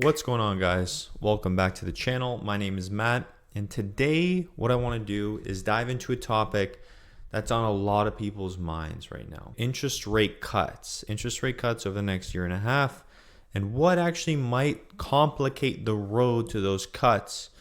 What's going on, guys? Welcome back to the channel. My name is Matt, and today what I want to do is dive into a topic that's on a lot of people's minds right now. Interest rate cuts. Interest rate cuts over the next year and a half, and what actually might complicate the road to those cuts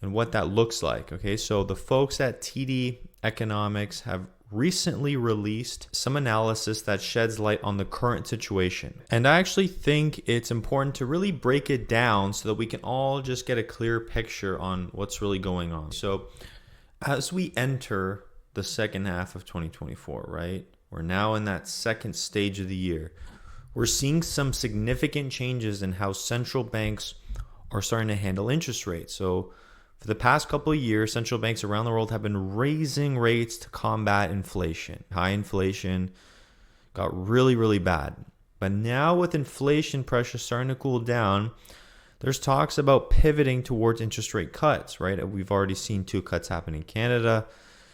and what that looks like. Okay, so the folks at TD Economics have recently released some analysis that sheds light on the current situation. And I actually think it's important to really break it down so that we can all just get a clear picture on what's really going on. So as we enter the second half of 2024, right? We're now in that second stage of the year. We're seeing some significant changes in how central banks are starting to handle interest rates. So for the past couple of years, central banks around the world have been raising rates to combat inflation. High inflation got really bad. But now with inflation pressure starting to cool down, there's talks about pivoting towards interest rate cuts, right? We've already seen 2 cuts happen in Canada.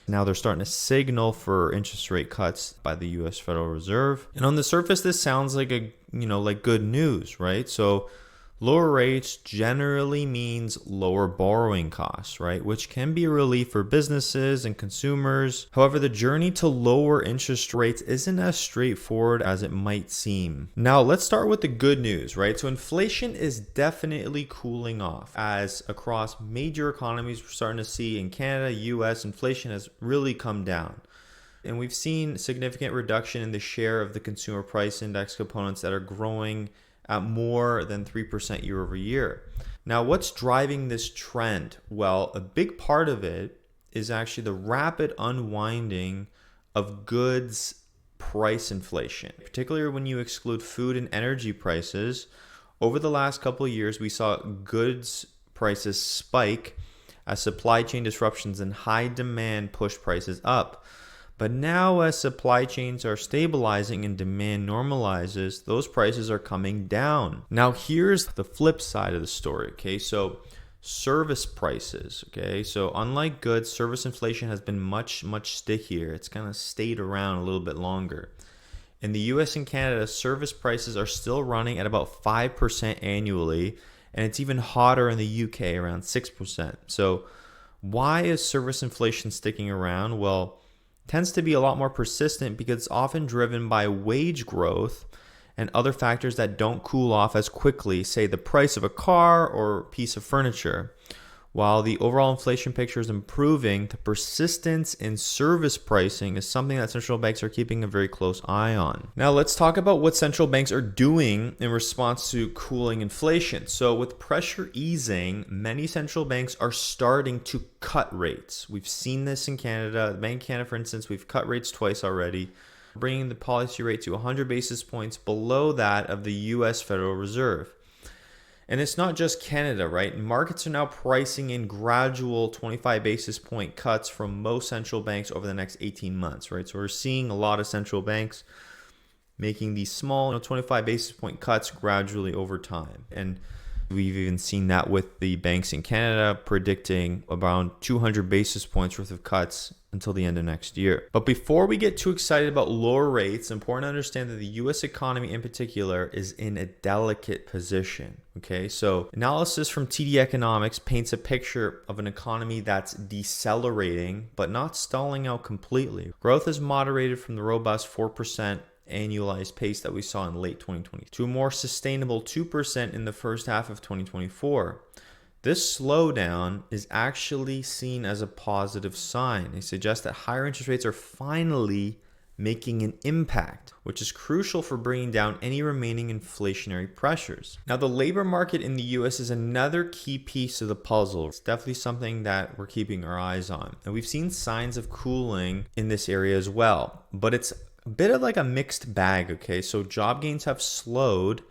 Now they're starting to signal for interest rate cuts by the US Federal Reserve. And on the surface, this sounds like like good news, right? So lower rates generally means lower borrowing costs, right? Which can be a relief for businesses and consumers. However, the journey to lower interest rates isn't as straightforward as it might seem. Now, let's start with the good news, right? So inflation is definitely cooling off, as across major economies, we're starting to see in Canada, US, inflation has really come down. And we've seen significant reduction in the share of the consumer price index components that are growing at more than 3% year over year. Now, what's driving this trend? Well, a big part of it is actually the rapid unwinding of goods price inflation, particularly when you exclude food and energy prices. Over the last couple of years, we saw goods prices spike as supply chain disruptions and high demand pushed prices up. But now, as supply chains are stabilizing and demand normalizes, those prices are coming down. Now, here's the flip side of the story, okay? So service prices, okay? So unlike goods, service inflation has been much stickier. It's kind of stayed around a little bit longer. In the US and Canada, service prices are still running at about 5% annually, and it's even hotter in the UK, around 6%. So why is service inflation sticking around? Well, tends to be a lot more persistent because it's often driven by wage growth and other factors that don't cool off as quickly, say the price of a car or piece of furniture. While the overall inflation picture is improving, the persistence in service pricing is something that central banks are keeping a very close eye on. Now let's talk about what central banks are doing in response to cooling inflation. So with pressure easing, many central banks are starting to cut rates. We've seen this in Canada. The Bank of Canada, for instance, we've cut rates twice already, bringing the policy rate to 100 basis points below that of the US Federal Reserve. And it's not just Canada, right? Markets are now pricing in gradual 25 basis point cuts from most central banks over the next 18 months, right? So we're seeing a lot of central banks making these small 25 basis point cuts gradually over time. And we've even seen that with the banks in Canada predicting around 200 basis points worth of cuts until the end of next year. But before we get too excited about lower rates, it's important to understand that the US economy in particular is in a delicate position. Okay, so analysis from TD Economics paints a picture of an economy that's decelerating but not stalling out completely. Growth is moderated from the robust 4% annualized pace that we saw in late 2020 to a more sustainable 2% in the first half of 2024. This slowdown is actually seen as a positive sign. They suggest that higher interest rates are finally making an impact, which is crucial for bringing down any remaining inflationary pressures. Now, the labor market in the US is another key piece of the puzzle. It's definitely something that we're keeping our eyes on. And we've seen signs of cooling in this area as well, but it's a bit of like a mixed bag, okay? So job gains have slowed,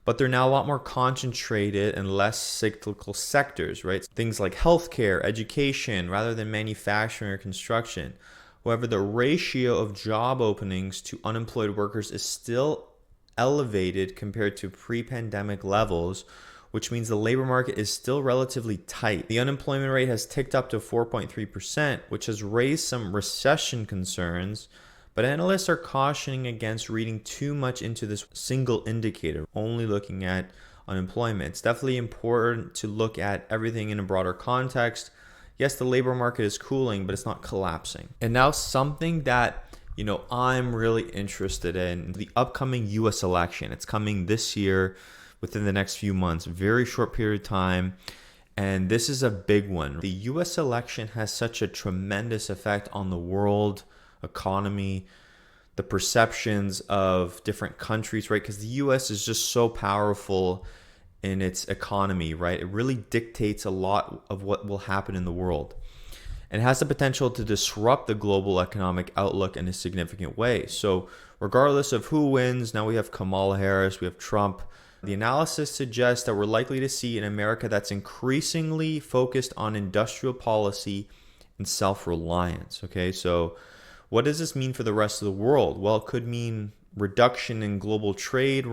but they're now a lot more concentrated in less cyclical sectors, right? Things like healthcare, education, rather than manufacturing or construction. However, the ratio of job openings to unemployed workers is still elevated compared to pre-pandemic levels, which means the labor market is still relatively tight. The unemployment rate has ticked up to 4.3%, which has raised some recession concerns, but analysts are cautioning against reading too much into this single indicator, only looking at unemployment. It's definitely important to look at everything in a broader context. Yes, the labor market is cooling, but it's not collapsing. And now something that I'm really interested in, the upcoming US election. It's coming this year within the next few months, very short period of time. And this is a big one. The US election has such a tremendous effect on the world economy, the perceptions of different countries, right? Because the US is just so powerful in its economy, right? It really dictates a lot of what will happen in the world. And has the potential to disrupt the global economic outlook in a significant way. So regardless of who wins, now we have Kamala Harris, we have Trump. The analysis suggests that we're likely to see an America that's increasingly focused on industrial policy and self-reliance. Okay, so what does this mean for the rest of the world? Well, it could mean reduction in global trade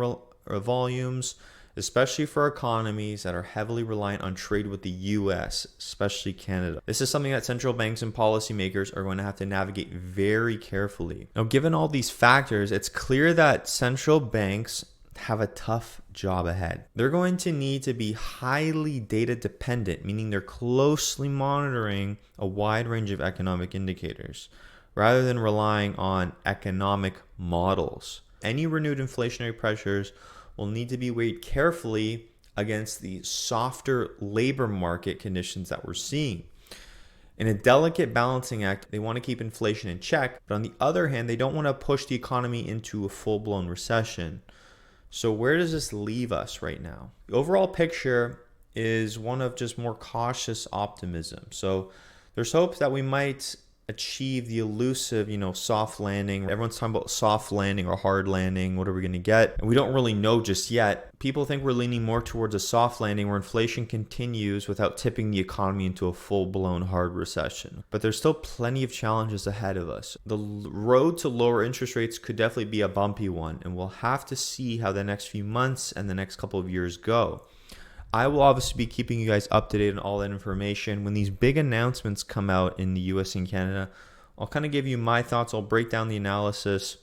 volumes, especially for economies that are heavily reliant on trade with the US, especially Canada. This is something that central banks and policymakers are going to have to navigate very carefully. Now, given all these factors, it's clear that central banks have a tough job ahead. They're going to need to be highly data dependent, meaning they're closely monitoring a wide range of economic indicators, rather than relying on economic models. Any renewed inflationary pressures will need to be weighed carefully against the softer labor market conditions that we're seeing. In a delicate balancing act, they want to keep inflation in check, but on the other hand, they don't want to push the economy into a full-blown recession. So where does this leave us right now? The overall picture is one of just more cautious optimism. So there's hopes that we might achieve the elusive, soft landing. Everyone's talking about soft landing or hard landing. What are we going to get? And we don't really know just yet. People think we're leaning more towards a soft landing where inflation continues without tipping the economy into a full-blown hard recession. But there's still plenty of challenges ahead of us. The road to lower interest rates could definitely be a bumpy one, and we'll have to see how the next few months and the next couple of years go. I will obviously be keeping you guys up to date on all that information. When these big announcements come out in the US and Canada, I'll kind of give you my thoughts. I'll break down the analysis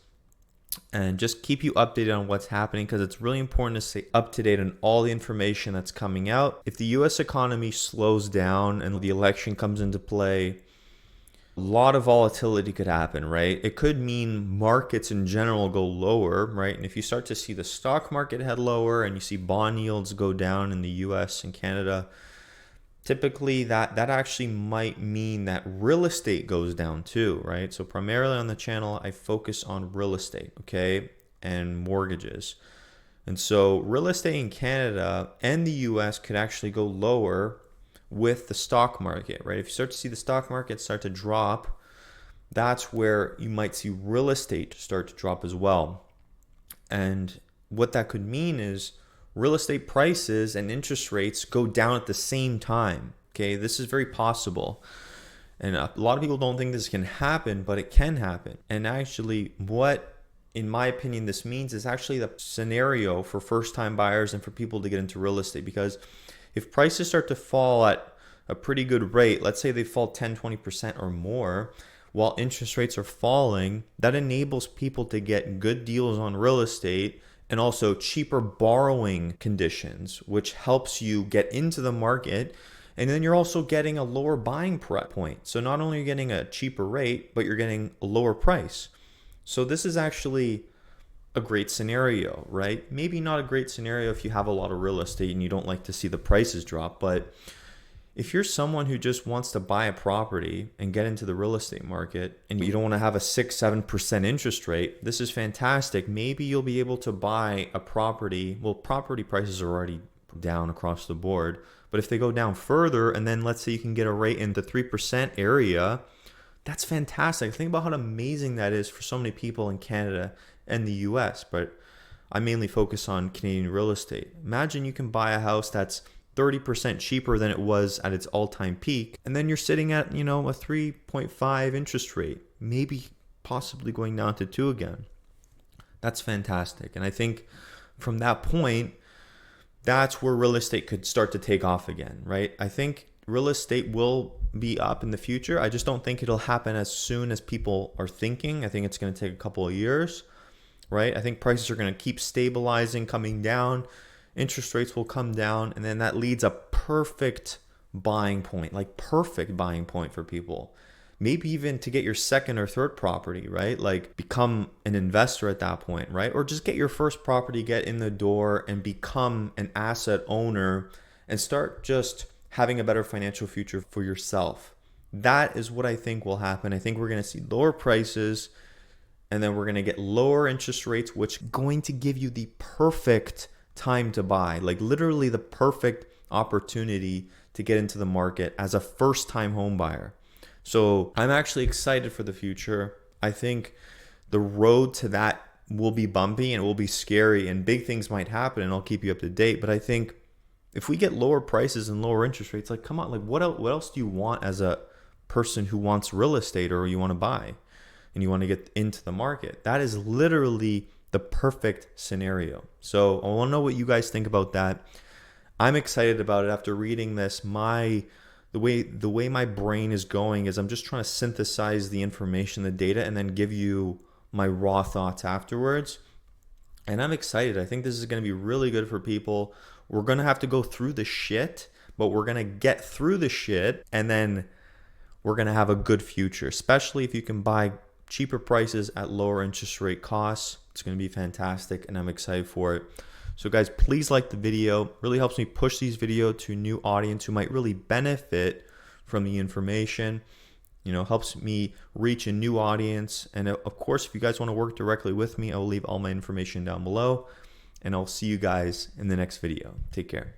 and just keep you updated on what's happening, because it's really important to stay up to date on all the information that's coming out. If the US economy slows down and the election comes into play, a lot of volatility could happen, right? It could mean markets in general go lower, right? And if you start to see the stock market head lower and you see bond yields go down in the US and Canada, typically that actually might mean that real estate goes down too, right? So primarily on the channel, I focus on real estate, okay, and mortgages. And so real estate in Canada and the US could actually go lower with the stock market, right? If you start to see the stock market start to drop, that's where you might see real estate start to drop as well. And what that could mean is real estate prices and interest rates go down at the same time. Okay, this is very possible. And a lot of people don't think this can happen, but it can happen. And actually, what, in my opinion, this means is actually the scenario for first-time buyers and for people to get into real estate. Because if prices start to fall at a pretty good rate, let's say they fall 10-20% or more, while interest rates are falling, that enables people to get good deals on real estate and also cheaper borrowing conditions, which helps you get into the market. And then you're also getting a lower buying point. So not only are you getting a cheaper rate, but you're getting a lower price. So this is actually a great scenario, right? Maybe not a great scenario if you have a lot of real estate and you don't like to see the prices drop, but if you're someone who just wants to buy a property and get into the real estate market and you don't want to have a 6-7% interest rate, this is fantastic. Maybe you'll be able to buy a property. Well, property prices are already down across the board, but if they go down further, and then let's say you can get a rate in the 3% area, that's fantastic. Think about how amazing that is for so many people in Canada and the US, but I mainly focus on Canadian real estate. Imagine you can buy a house that's 30% cheaper than it was at its all-time peak, and then you're sitting at, a 3.5 interest rate, maybe possibly going down to 2 again. That's fantastic. And I think from that point, that's where real estate could start to take off again, right? I think real estate will be up in the future. I just don't think it'll happen as soon as people are thinking. I think it's going to take a couple of years, right? I think prices are going to keep stabilizing, coming down. interest rates will come down, and then that leads a perfect buying point, like perfect buying point for people. Maybe even to get your second or third property, right? Like become an investor at that point, right? Or just get your first property, get in the door and become an asset owner and start just having a better financial future for yourself. That is what I think will happen. I think we're going to see lower prices, and then we're going to get lower interest rates, which is going to give you the perfect time to buy, like literally the perfect opportunity to get into the market as a first-time home buyer. So I'm actually excited for the future. I think the road to that will be bumpy and it will be scary, and big things might happen, and I'll keep you up to date. But I think if we get lower prices and lower interest rates, like come on, like what else do you want as a person who wants real estate or you want to buy and you want to get into the market? That is literally the perfect scenario. So I want to know what you guys think about that. I'm excited about it. After reading this, the way my brain is going is I'm just trying to synthesize the information, the data, and then give you my raw thoughts afterwards. And I'm excited. I think this is going to be really good for people. We're going to have to go through the shit, but we're going to get through the shit, and then we're going to have a good future, especially if you can buy cheaper prices at lower interest rate costs. It's going to be fantastic, and I'm excited for it. So guys, please like the video. It really helps me push these videos to a new audience who might really benefit from the information. You know, helps me reach a new audience. And of course, if you guys want to work directly with me, I will leave all my information down below. And I'll see you guys in the next video. Take care.